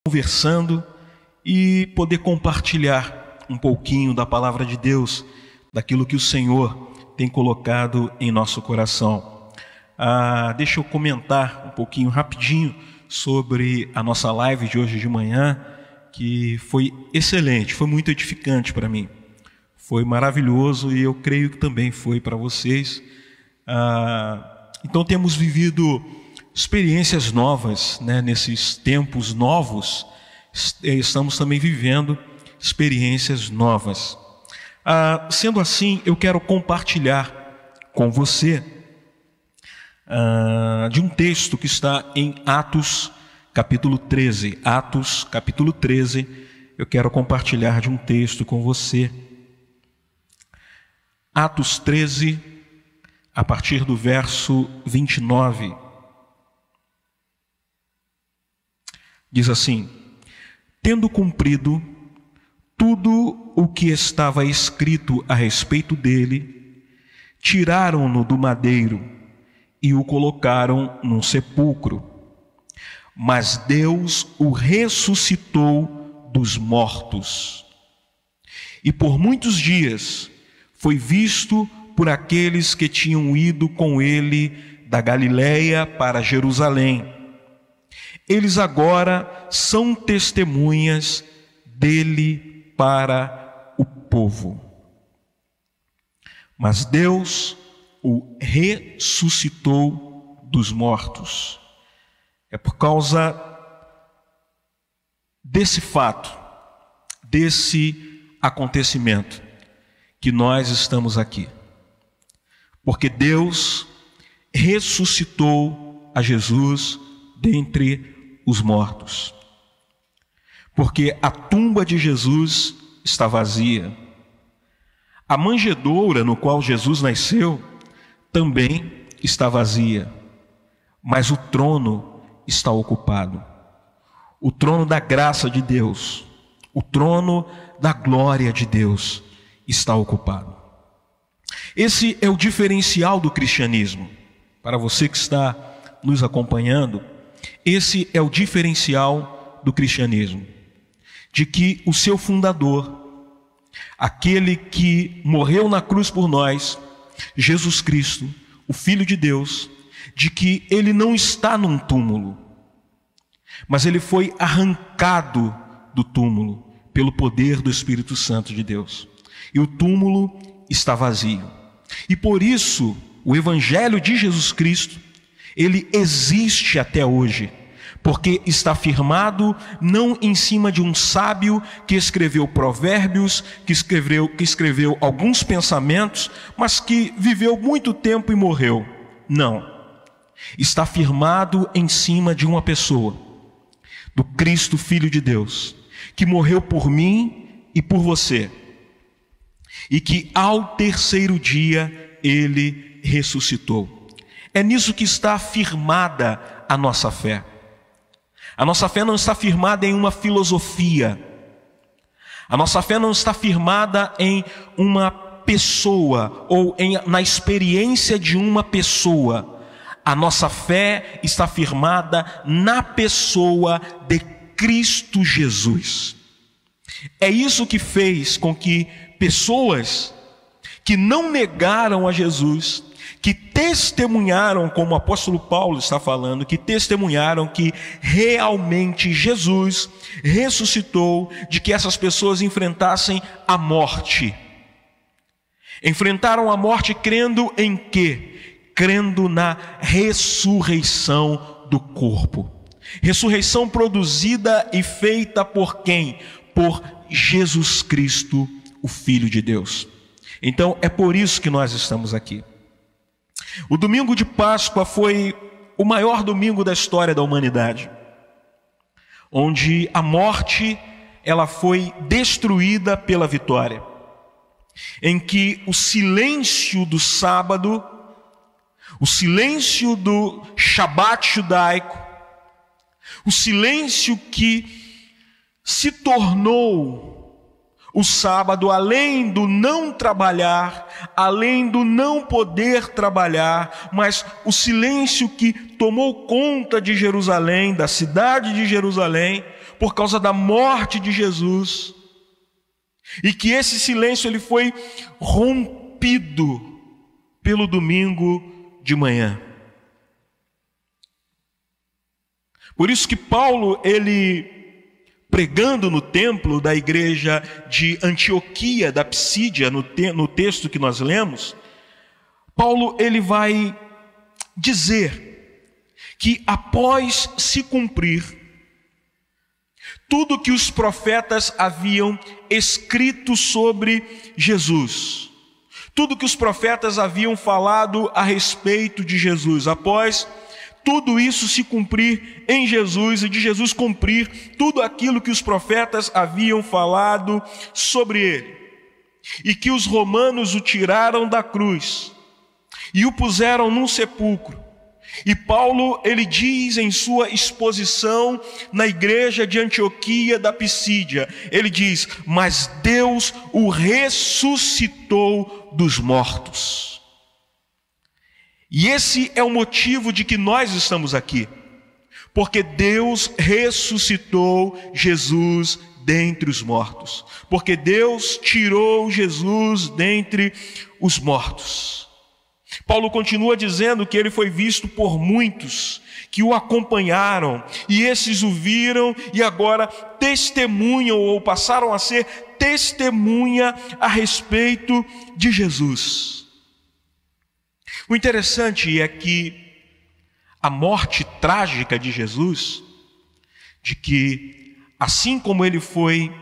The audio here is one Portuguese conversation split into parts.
conversando e poder compartilhar um pouquinho da palavra de Deus, daquilo que o Senhor tem colocado em nosso coração. Deixa eu comentar um pouquinho rapidinho sobre a nossa live de hoje de manhã, que foi excelente, foi muito edificante para mim, foi maravilhoso e eu creio que também foi para vocês. Então temos vivido experiências novas, né? Nesses tempos novos, estamos também vivendo experiências novas. Sendo assim, eu quero compartilhar com você de um texto que está em Atos capítulo 13. Atos capítulo 13, eu quero compartilhar de um texto com você. Atos 13, a partir do verso 29. Diz assim: tendo cumprido tudo o que estava escrito a respeito dele, tiraram-no do madeiro e o colocaram num sepulcro. Mas Deus o ressuscitou dos mortos. E por muitos dias foi visto por aqueles que tinham ido com ele da Galiléia para Jerusalém. Eles agora são testemunhas dele para o povo. Mas Deus o ressuscitou dos mortos. É por causa desse fato, desse acontecimento, que nós estamos aqui. Porque Deus ressuscitou a Jesus dentre os mortos. Porque a tumba de Jesus está vazia. A manjedoura no qual Jesus nasceu também está vazia. Mas o trono está ocupado. O trono da graça de Deus, o trono da glória de Deus está ocupado. Esse é o diferencial do cristianismo. Para você que está nos acompanhando, esse é o diferencial do cristianismo, de que o seu fundador, aquele que morreu na cruz por nós, Jesus Cristo, o Filho de Deus, de que ele não está num túmulo, mas ele foi arrancado do túmulo pelo poder do Espírito Santo de Deus. E o túmulo está vazio. E por isso, o Evangelho de Jesus Cristo, ele existe até hoje, porque está firmado não em cima de um sábio que escreveu provérbios, que escreveu alguns pensamentos, mas que viveu muito tempo e morreu. Não. Está firmado em cima de uma pessoa, do Cristo, Filho de Deus, que morreu por mim e por você, e que ao terceiro dia ele ressuscitou. É nisso que está firmada a nossa fé. A nossa fé não está firmada em uma filosofia. A nossa fé não está firmada em uma pessoa ou na experiência de uma pessoa. A nossa fé está firmada na pessoa de Cristo Jesus. É isso que fez com que pessoas que não negaram a Jesus, que testemunharam, como o apóstolo Paulo está falando, que testemunharam que realmente Jesus ressuscitou, de que essas pessoas enfrentassem a morte. Enfrentaram a morte crendo em quê? Crendo na ressurreição do corpo. Ressurreição produzida e feita por quem? Por Jesus Cristo, o Filho de Deus. Então é por isso que nós estamos aqui. O domingo de Páscoa foi o maior domingo da história da humanidade, onde a morte ela foi destruída pela vitória, em que o silêncio do sábado, o silêncio do Shabat judaico, o silêncio que se tornou o sábado, além do não trabalhar, além do não poder trabalhar, mas o silêncio que tomou conta de Jerusalém, da cidade de Jerusalém, por causa da morte de Jesus, e que esse silêncio ele foi rompido pelo domingo de manhã. Por isso que Paulo, ele pregando no templo da igreja de Antioquia, da Psídia, no texto que nós lemos, Paulo ele vai dizer que após se cumprir tudo que os profetas haviam escrito sobre Jesus, tudo que os profetas haviam falado a respeito de Jesus, após tudo isso se cumprir em Jesus e de Jesus cumprir tudo aquilo que os profetas haviam falado sobre ele, e que os romanos o tiraram da cruz e o puseram num sepulcro. E Paulo, ele diz em sua exposição na igreja de Antioquia da Psídia, ele diz: mas Deus o ressuscitou dos mortos. E esse é o motivo de que nós estamos aqui, porque Deus ressuscitou Jesus dentre os mortos, porque Deus tirou Jesus dentre os mortos. Paulo continua dizendo que ele foi visto por muitos que o acompanharam, e esses o viram e agora testemunham ou passaram a ser testemunha a respeito de Jesus. O interessante é que a morte trágica de Jesus, de que assim como ele foi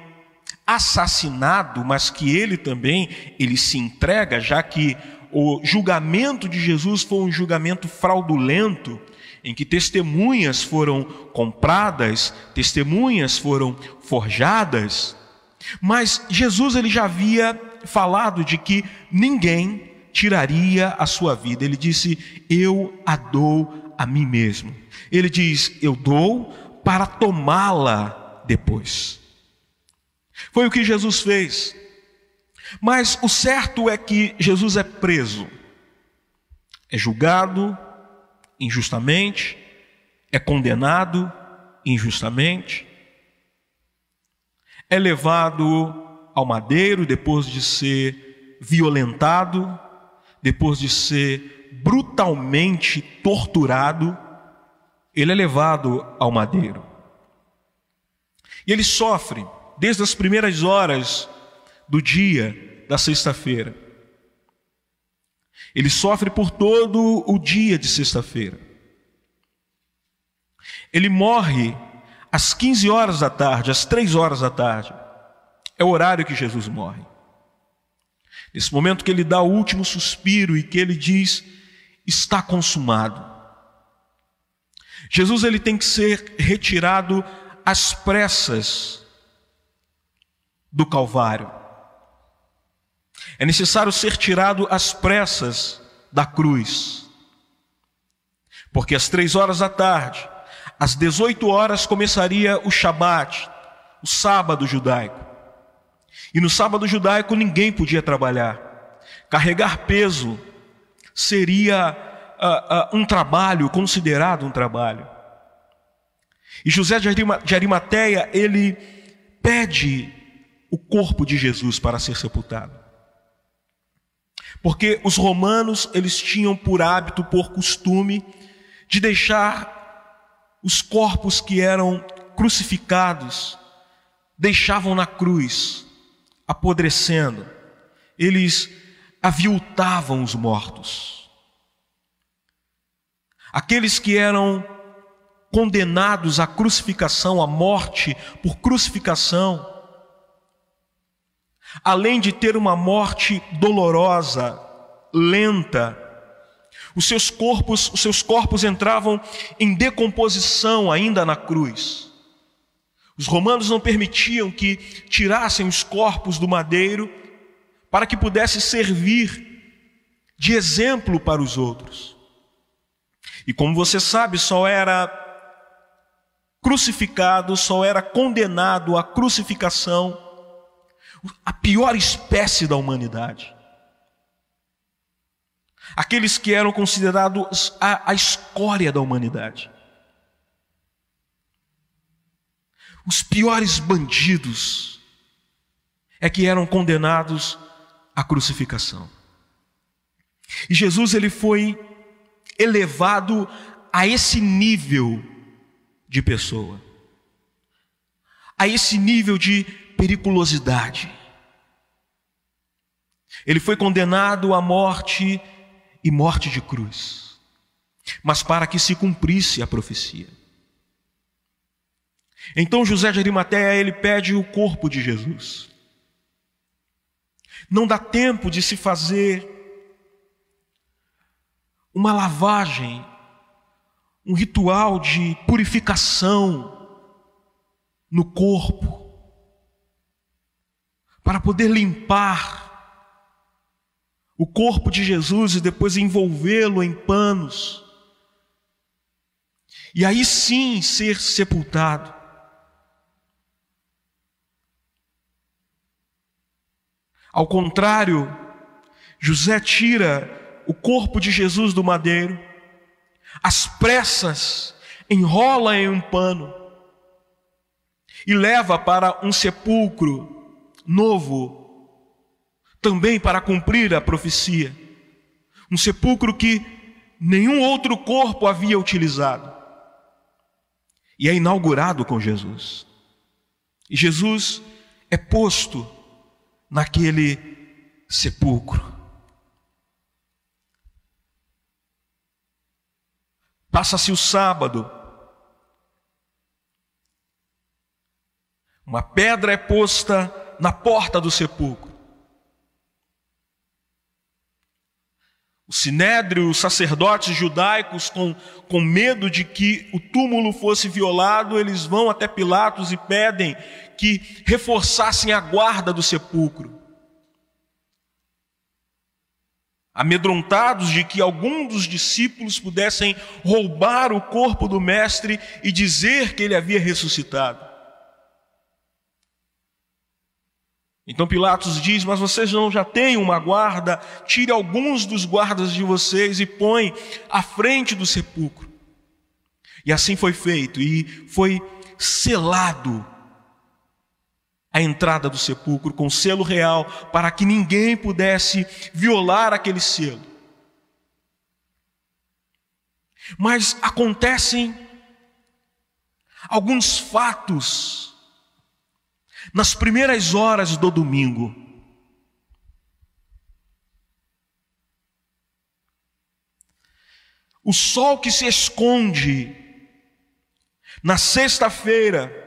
assassinado, mas que ele se entrega, já que o julgamento de Jesus foi um julgamento fraudulento, em que testemunhas foram compradas, testemunhas foram forjadas, mas Jesus ele já havia falado de que ninguém tiraria a sua vida. Ele disse: eu a dou a mim mesmo. Ele diz: eu dou para tomá-la depois. Foi o que Jesus fez. Mas o certo é que Jesus é preso, é julgado injustamente, é condenado injustamente, é levado ao madeiro depois de ser violentado, depois de ser brutalmente torturado, ele é levado ao madeiro. E ele sofre desde as primeiras horas do dia da sexta-feira. Ele sofre por todo o dia de sexta-feira. Ele morre às 15 horas da tarde, às 3 horas da tarde. É o horário que Jesus morre. Nesse momento que ele dá o último suspiro e que ele diz: está consumado. Jesus ele tem que ser retirado às pressas do Calvário. É necessário ser tirado às pressas da cruz, porque às 3 horas da tarde, às 18 horas começaria o Shabat, o sábado judaico. E no sábado judaico ninguém podia trabalhar. Carregar peso seria um trabalho, considerado um trabalho. E José de Arimateia, ele pede o corpo de Jesus para ser sepultado. Porque os romanos, eles tinham por hábito, por costume, de deixar os corpos que eram crucificados, deixavam na cruz, apodrecendo. Eles aviltavam os mortos. Aqueles que eram condenados à crucificação, à morte por crucificação, além de ter uma morte dolorosa, lenta, os seus corpos entravam em decomposição ainda na cruz. Os romanos não permitiam que tirassem os corpos do madeiro para que pudesse servir de exemplo para os outros. E como você sabe, só era crucificado, só era condenado à crucificação a pior espécie da humanidade. Aqueles que eram considerados a escória da humanidade. os piores bandidos é que eram condenados à crucificação. E Jesus, ele foi elevado a esse nível de pessoa, a esse nível de periculosidade. Ele foi condenado à morte e morte de cruz, mas para que se cumprisse a profecia. Então José de Arimateia, ele pede o corpo de Jesus. Não dá tempo de se fazer uma lavagem, um ritual de purificação no corpo, para poder limpar o corpo de Jesus e depois envolvê-lo em panos, e aí sim ser sepultado. Ao contrário, José tira o corpo de Jesus do madeiro, às pressas enrola em um pano e leva para um sepulcro novo, também para cumprir a profecia. Um sepulcro que nenhum outro corpo havia utilizado. E é inaugurado com Jesus. E Jesus é posto naquele sepulcro. Passa-se o sábado. Uma pedra é posta na porta do sepulcro. O sinédrio, os sacerdotes judaicos, com medo de que o túmulo fosse violado, eles vão até Pilatos e pedem que reforçassem a guarda do sepulcro. Amedrontados de que algum dos discípulos pudessem roubar o corpo do mestre e dizer que ele havia ressuscitado. Então Pilatos diz: mas vocês não já têm uma guarda? Tire alguns dos guardas de vocês e põe à frente do sepulcro. E assim foi feito, e foi selado a entrada do sepulcro com selo real, para que ninguém pudesse violar aquele selo. Mas acontecem alguns fatos nas primeiras horas do domingo. O sol que se esconde na sexta-feira,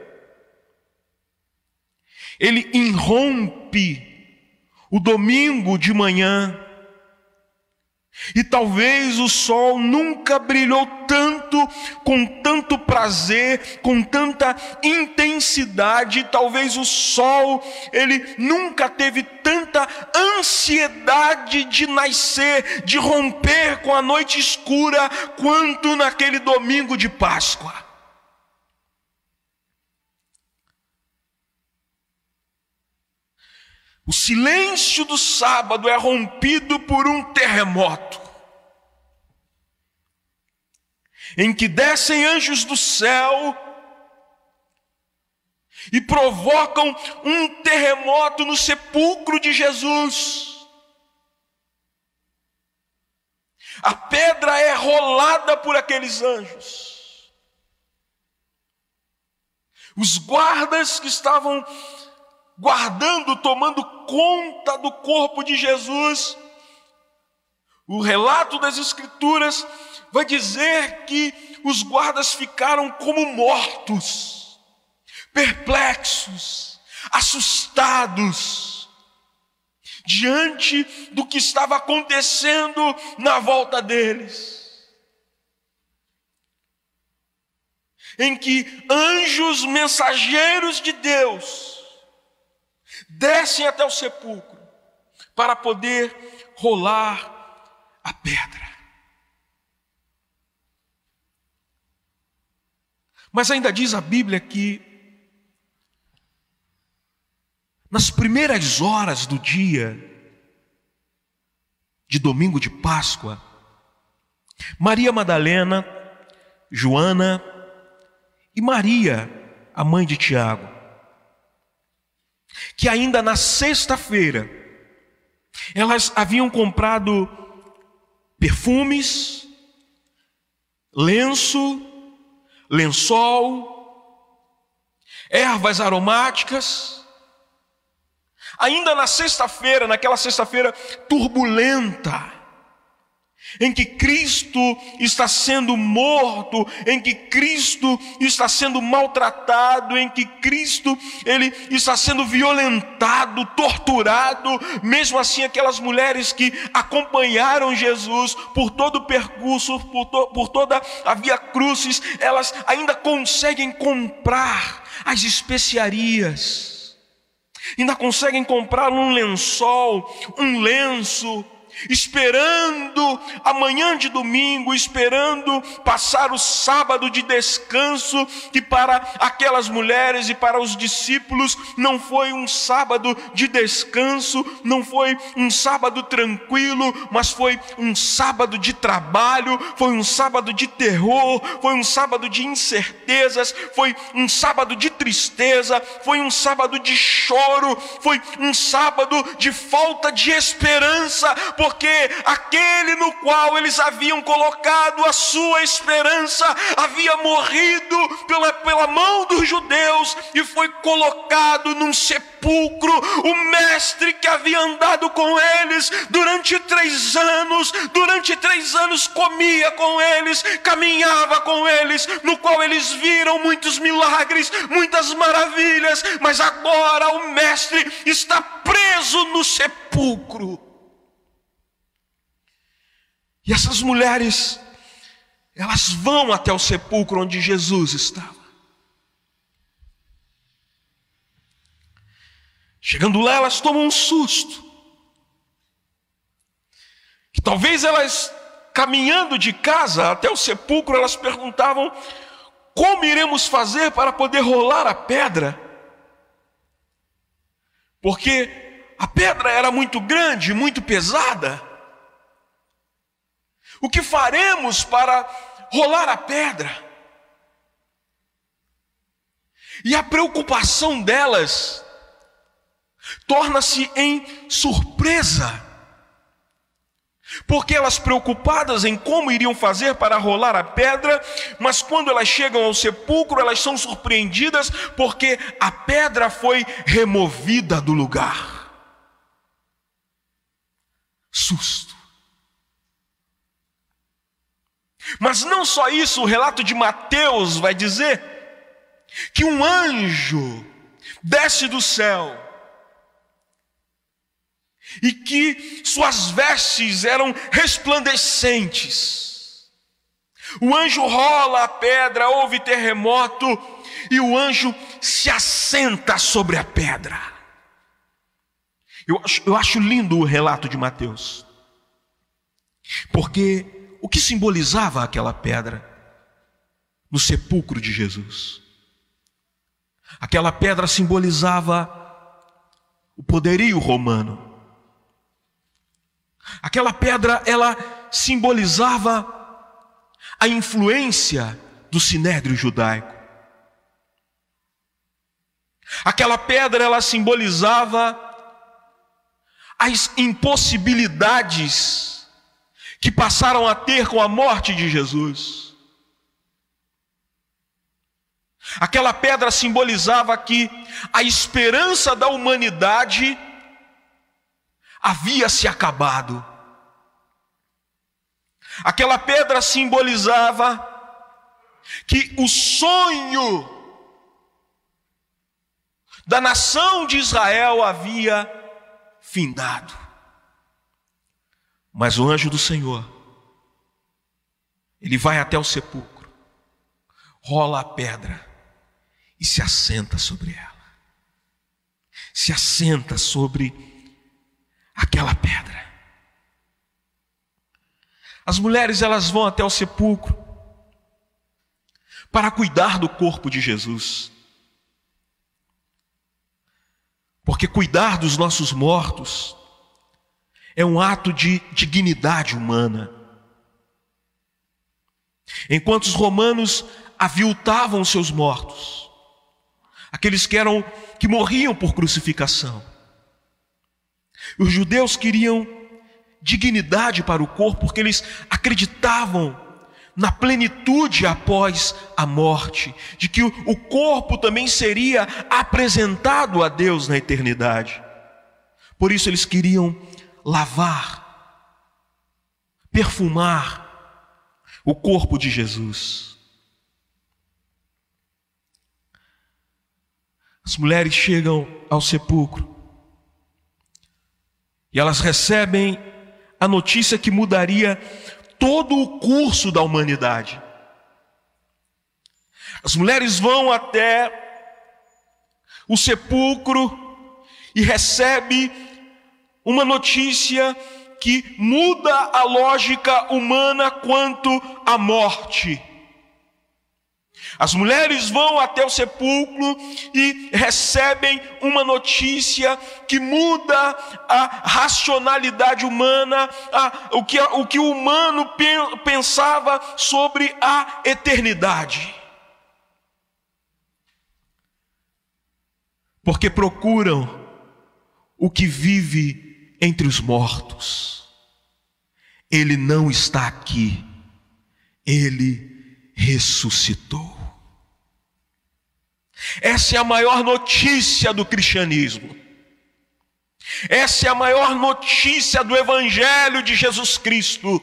ele irrompe o domingo de manhã. E talvez o sol nunca brilhou tanto, com tanto prazer, com tanta intensidade. Talvez o sol, ele nunca teve tanta ansiedade de nascer, de romper com a noite escura, quanto naquele domingo de Páscoa. O silêncio do sábado é rompido por um terremoto, em que descem anjos do céu e provocam um terremoto no sepulcro de Jesus. A pedra é rolada por aqueles anjos. Os guardas que estavam guardando, tomando conta do corpo de Jesus, o relato das Escrituras vai dizer que os guardas ficaram como mortos, perplexos, assustados, diante do que estava acontecendo na volta deles, em que anjos mensageiros de Deus descem até o sepulcro para poder rolar a pedra. Mas ainda diz a Bíblia que nas primeiras horas do dia de domingo de Páscoa, Maria Madalena, Joana e Maria, a mãe de Tiago, que ainda na sexta-feira elas haviam comprado perfumes, lençol, ervas aromáticas. Ainda na sexta-feira, naquela sexta-feira turbulenta, em que Cristo está sendo morto, em que Cristo está sendo maltratado, em que Cristo ele está sendo violentado, torturado. Mesmo assim, aquelas mulheres que acompanharam Jesus por todo o percurso, por toda a via crucis, elas ainda conseguem comprar as especiarias, ainda conseguem comprar um lençol, um lenço, esperando a manhã de domingo, esperando passar o sábado de descanso, que para aquelas mulheres e para os discípulos não foi um sábado de descanso, não foi um sábado tranquilo, mas foi um sábado de trabalho, foi um sábado de terror, foi um sábado de incertezas, foi um sábado de tristeza, foi um sábado de choro, foi um sábado de falta de esperança, porque aquele no qual eles haviam colocado a sua esperança havia morrido pela mão dos judeus e foi colocado num sepulcro. O mestre que havia andado com eles durante 3 anos, comia com eles, caminhava com eles, no qual eles viram muitos milagres, muitas maravilhas, mas agora o mestre está preso no sepulcro. E essas mulheres, elas vão até o sepulcro onde Jesus estava. Chegando lá, elas tomam um susto. E talvez elas, caminhando de casa até o sepulcro, elas perguntavam: como iremos fazer para poder rolar a pedra? Porque a pedra era muito grande, muito pesada. O que faremos para rolar a pedra? E a preocupação delas torna-se em surpresa, porque elas preocupadas em como iriam fazer para rolar a pedra, mas quando elas chegam ao sepulcro, elas são surpreendidas porque a pedra foi removida do lugar. Susto. Mas não só isso, o relato de Mateus vai dizer que um anjo desce do céu e que suas vestes eram resplandecentes. O anjo rola a pedra, houve terremoto e o anjo se assenta sobre a pedra. Eu acho lindo o relato de Mateus, porque o que simbolizava aquela pedra no sepulcro de Jesus? Aquela pedra simbolizava o poderio romano. Aquela pedra, ela simbolizava a influência do sinédrio judaico. Aquela pedra, ela simbolizava as impossibilidades que passaram a ter com a morte de Jesus. Aquela pedra simbolizava que a esperança da humanidade havia se acabado. Aquela pedra simbolizava que o sonho da nação de Israel havia findado. Mas o anjo do Senhor, ele vai até o sepulcro, rola a pedra e se assenta sobre ela. Se assenta sobre aquela pedra. As mulheres, elas vão até o sepulcro para cuidar do corpo de Jesus. Porque cuidar dos nossos mortos é um ato de dignidade humana. Enquanto os romanos aviltavam seus mortos, aqueles que morriam por crucificação. Os judeus queriam dignidade para o corpo, porque eles acreditavam na plenitude após a morte, de que o corpo também seria apresentado a Deus na eternidade. Por isso eles queriam lavar, perfumar o corpo de Jesus. As mulheres chegam ao sepulcro e elas recebem a notícia que mudaria todo o curso da humanidade. As mulheres vão até o sepulcro e recebem uma notícia que muda a lógica humana quanto à morte. As mulheres vão até o sepulcro e recebem uma notícia que muda a racionalidade humana, o que o humano pensava sobre a eternidade. Porque procuram o que vive entre os mortos. Ele não está aqui, ele ressuscitou. Essa é a maior notícia do cristianismo. Essa é a maior notícia do Evangelho de Jesus Cristo.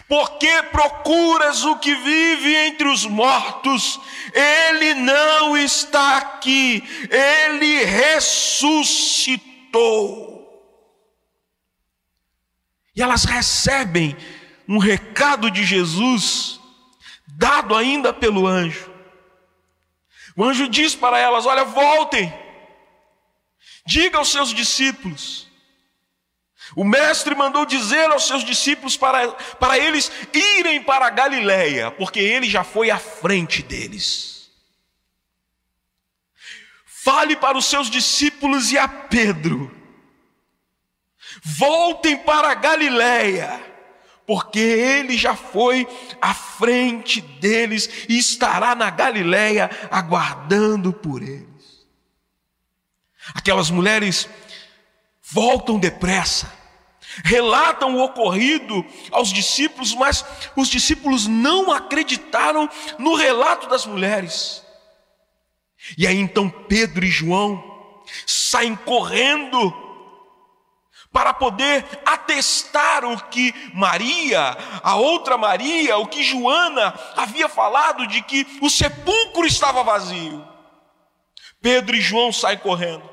Porque procuras o que vive entre os mortos, ele não está aqui, ele ressuscitou. E elas recebem um recado de Jesus, dado ainda pelo anjo. O anjo diz para elas: olha, voltem, diga aos seus discípulos. O mestre mandou dizer aos seus discípulos para eles irem para a Galileia, porque ele já foi à frente deles. Fale para os seus discípulos e a Pedro: voltem para a Galileia, porque ele já foi à frente deles e estará na Galileia aguardando por eles. Aquelas mulheres voltam depressa, relatam o ocorrido aos discípulos, mas os discípulos não acreditaram no relato das mulheres. E aí então Pedro e João saem correndo para poder atestar o que Maria, a outra Maria, o que Joana havia falado, de que o sepulcro estava vazio. Pedro e João saem correndo.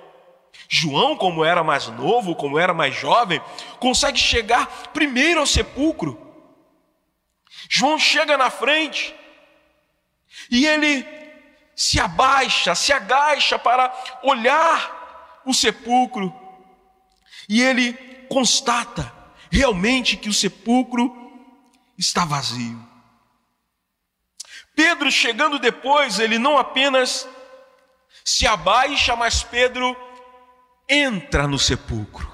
João, como era mais novo, como era mais jovem, consegue chegar primeiro ao sepulcro. João chega na frente e ele se agacha para olhar o sepulcro. E ele constata realmente que o sepulcro está vazio. Pedro, chegando depois, ele não apenas se abaixa, mas Pedro entra no sepulcro.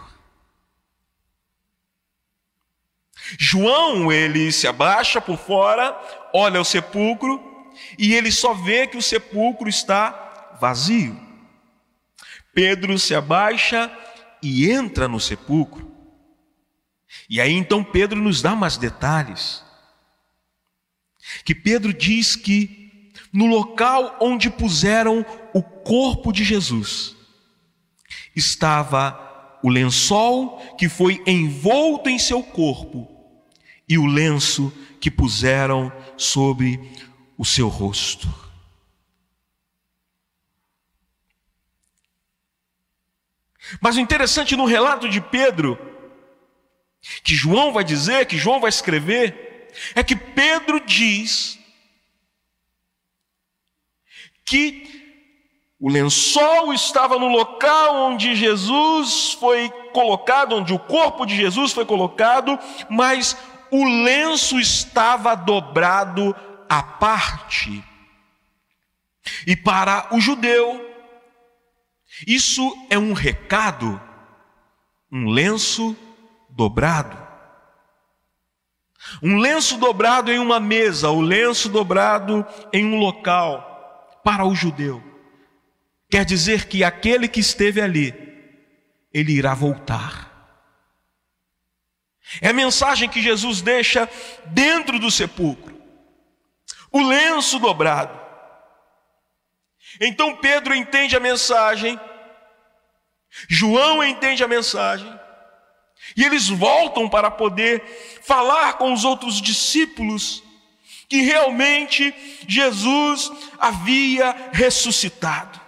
João, ele se abaixa por fora, olha o sepulcro e ele só vê que o sepulcro está vazio. Pedro se abaixa e entra no sepulcro. E aí então Pedro nos dá mais detalhes. Que Pedro diz que no local onde puseram o corpo de Jesus estava o lençol que foi envolto em seu corpo e o lenço que puseram sobre o seu rosto. Mas o interessante no relato de Pedro, que João vai dizer, que João vai escrever, é que Pedro diz que o lençol estava no local onde Jesus foi colocado, onde o corpo de Jesus foi colocado, mas o lenço estava dobrado à parte. E para o judeu, isso é um recado, um lenço dobrado. Um lenço dobrado em uma mesa, o lenço dobrado em um local, para o judeu, quer dizer que aquele que esteve ali, ele irá voltar. É a mensagem que Jesus deixa dentro do sepulcro, o lenço dobrado. Então Pedro entende a mensagem, João entende a mensagem, e eles voltam para poder falar com os outros discípulos que realmente Jesus havia ressuscitado.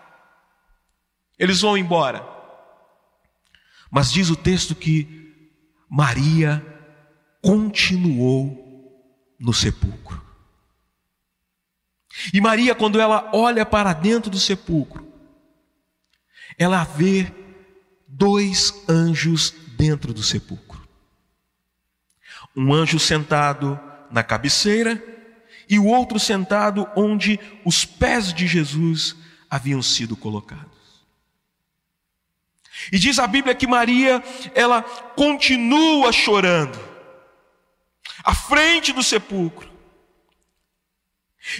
Eles vão embora, mas diz o texto que Maria continuou no sepulcro. E Maria, quando ela olha para dentro do sepulcro, ela vê 2 anjos dentro do sepulcro. Um anjo sentado na cabeceira e o outro sentado onde os pés de Jesus haviam sido colocados. E diz a Bíblia que Maria, ela continua chorando à frente do sepulcro.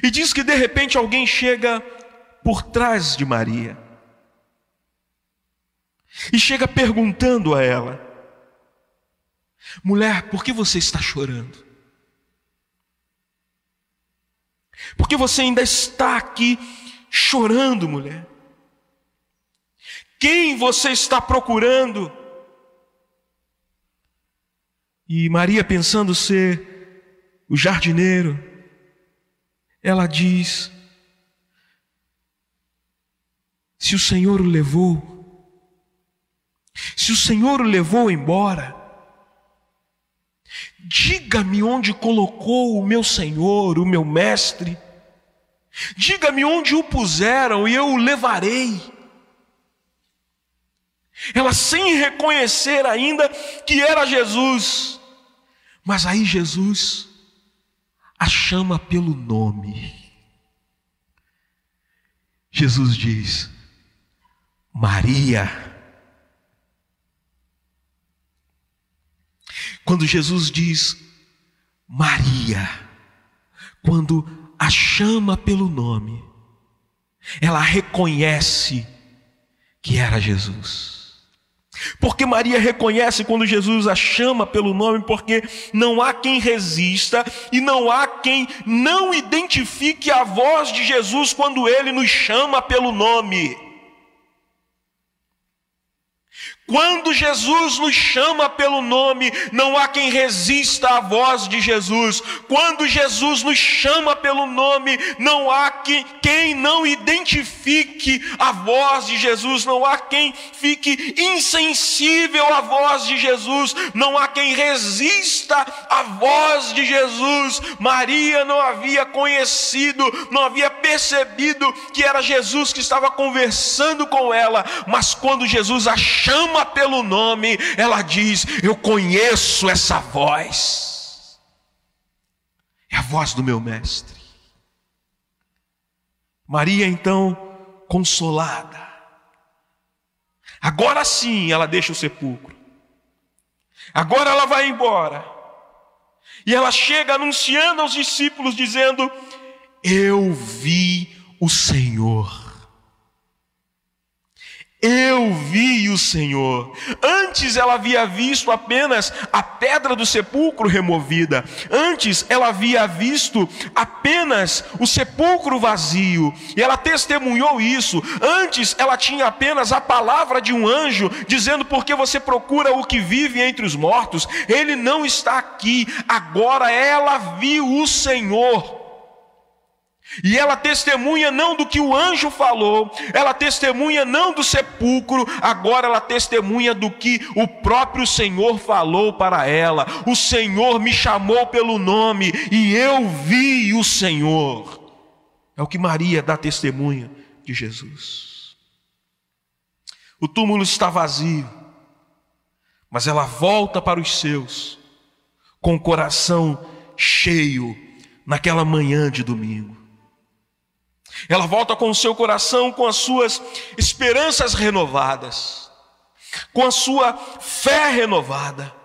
E diz que de repente alguém chega por trás de Maria e chega perguntando a ela: mulher, por que você está chorando? Por que você ainda está aqui chorando, mulher? Quem você está procurando? E Maria, pensando ser o jardineiro, ela diz: se o Senhor o levou, se o Senhor o levou embora, diga-me onde colocou o meu Senhor, o meu mestre, diga-me onde o puseram e eu o levarei. Ela sem reconhecer ainda que era Jesus, mas aí Jesus a chama pelo nome. Jesus diz: Maria. Quando Jesus diz Maria, quando a chama pelo nome, ela reconhece que era Jesus. Porque Maria reconhece quando Jesus a chama pelo nome, porque não há quem resista e não há quem não identifique a voz de Jesus quando Ele nos chama pelo nome. Quando Jesus nos chama pelo nome, não há quem resista à voz de Jesus. Quando Jesus nos chama pelo nome, não há quem não identifique a voz de Jesus. Não há quem fique insensível à voz de Jesus. Não há quem resista à voz de Jesus. Maria não havia conhecido, não havia percebido que era Jesus que estava conversando com ela. Mas quando Jesus a chama pelo nome, ela diz: eu conheço essa voz, é a voz do meu mestre. Maria então, consolada, agora sim ela deixa o sepulcro, agora ela vai embora, e ela chega anunciando aos discípulos dizendo: eu vi o Senhor. Eu vi o Senhor. Antes ela havia visto apenas a pedra do sepulcro removida. Antes ela havia visto apenas o sepulcro vazio. E ela testemunhou isso. Antes ela tinha apenas a palavra de um anjo dizendo: por que você procura o que vive entre os mortos? Ele não está aqui. Agora ela viu o Senhor. E ela testemunha não do que o anjo falou, ela testemunha não do sepulcro, agora ela testemunha do que o próprio Senhor falou para ela. O Senhor me chamou pelo nome e eu vi o Senhor. É o que Maria dá testemunha de Jesus. O túmulo está vazio, mas ela volta para os seus com o coração cheio naquela manhã de domingo. Ela volta com o seu coração, com as suas esperanças renovadas, com a sua fé renovada.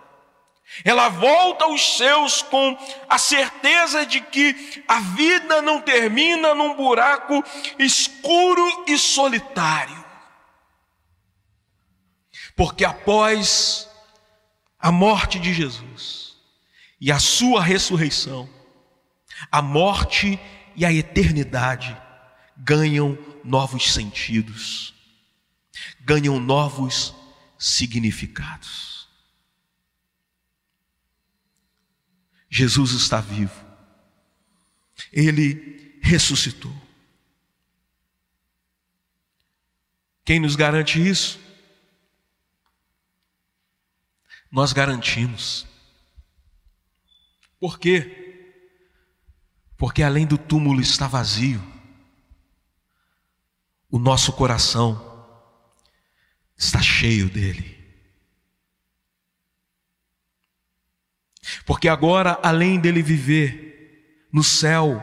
Ela volta aos seus com a certeza de que a vida não termina num buraco escuro e solitário. Porque após a morte de Jesus e a sua ressurreição, a morte e a eternidade ganham novos sentidos, ganham novos significados. Jesus está vivo, Ele ressuscitou. Quem nos garante isso? Nós garantimos. Por quê? Porque além do túmulo estar vazio, o nosso coração está cheio dele. Porque agora, além dele viver no céu,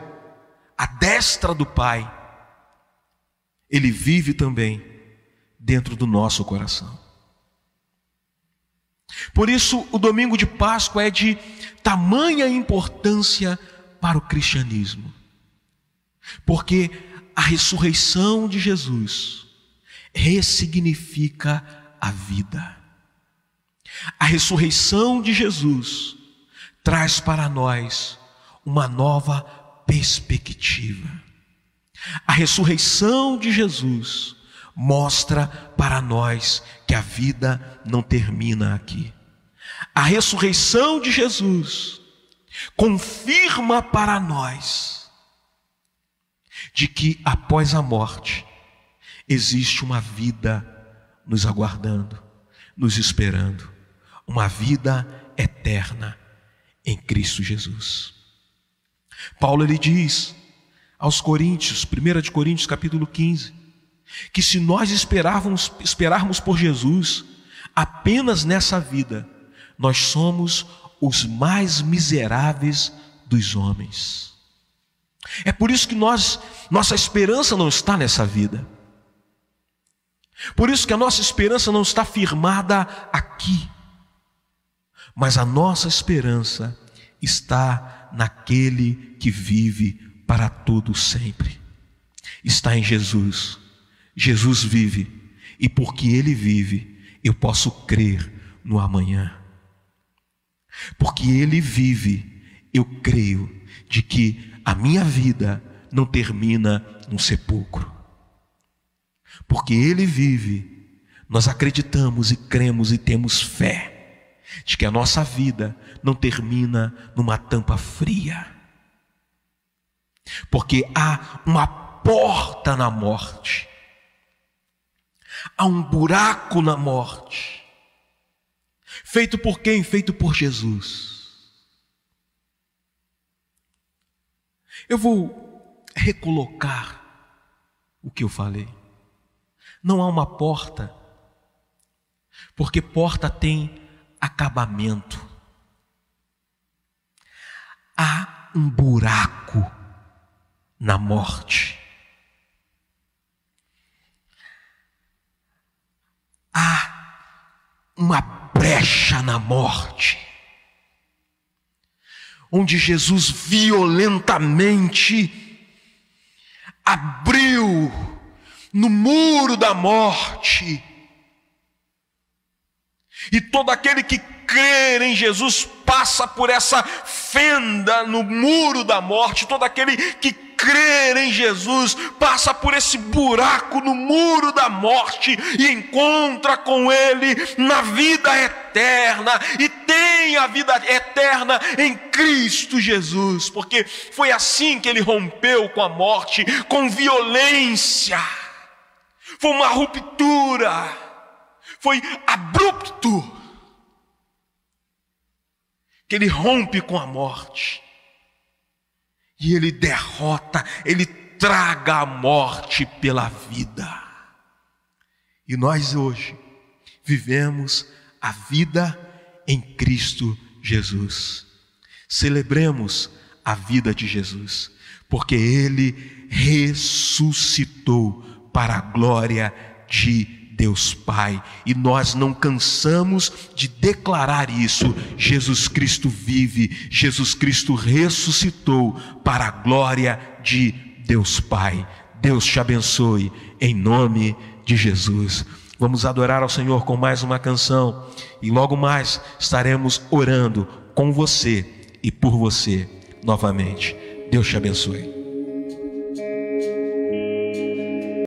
à destra do Pai, ele vive também dentro do nosso coração. Por isso, o domingo de Páscoa é de tamanha importância para o cristianismo, porque a ressurreição de Jesus ressignifica a vida. A ressurreição de Jesus traz para nós uma nova perspectiva. A ressurreição de Jesus mostra para nós que a vida não termina aqui. A ressurreição de Jesus confirma para nós de que após a morte existe uma vida nos aguardando, nos esperando, uma vida eterna em Cristo Jesus. Paulo ele diz aos Coríntios, 1 Coríntios capítulo 15, que se nós esperarmos por Jesus apenas nessa vida, nós somos os mais miseráveis dos homens. É por isso que nossa esperança não está nessa vida. Por isso que a nossa esperança não está firmada aqui. Mas a nossa esperança está naquele que vive para todo sempre. Está em Jesus. Jesus vive, e porque Ele vive, eu posso crer no amanhã. Porque Ele vive, eu creio de que a minha vida não termina no sepulcro. Porque Ele vive, nós acreditamos e cremos e temos fé de que a nossa vida não termina numa tampa fria. Porque há uma porta na morte. Há um buraco na morte. Feito por quem? Feito por Jesus. Eu vou recolocar o que eu falei. Não há uma porta, porque porta tem acabamento. Há um buraco na morte. Há uma brecha na morte, onde Jesus violentamente abriu no muro da morte, e todo aquele que crer em Jesus passa por essa fenda no muro da morte. Todo aquele que crer em Jesus passa por esse buraco no muro da morte e encontra com Ele na vida eterna, e tem a vida eterna em Cristo Jesus, porque foi assim que Ele rompeu com a morte, com violência. Foi uma ruptura, foi abrupto, que Ele rompe com a morte, e Ele derrota, Ele traga a morte pela vida. E nós hoje vivemos a vida em Cristo Jesus. Celebremos a vida de Jesus, porque Ele ressuscitou para a glória de Deus Pai. E nós não cansamos de declarar isso. Jesus Cristo vive, Jesus Cristo ressuscitou para a glória de Deus Pai. Deus te abençoe, em nome de Jesus. Vamos adorar ao Senhor com mais uma canção, e logo mais estaremos orando com você e por você novamente. Deus te abençoe.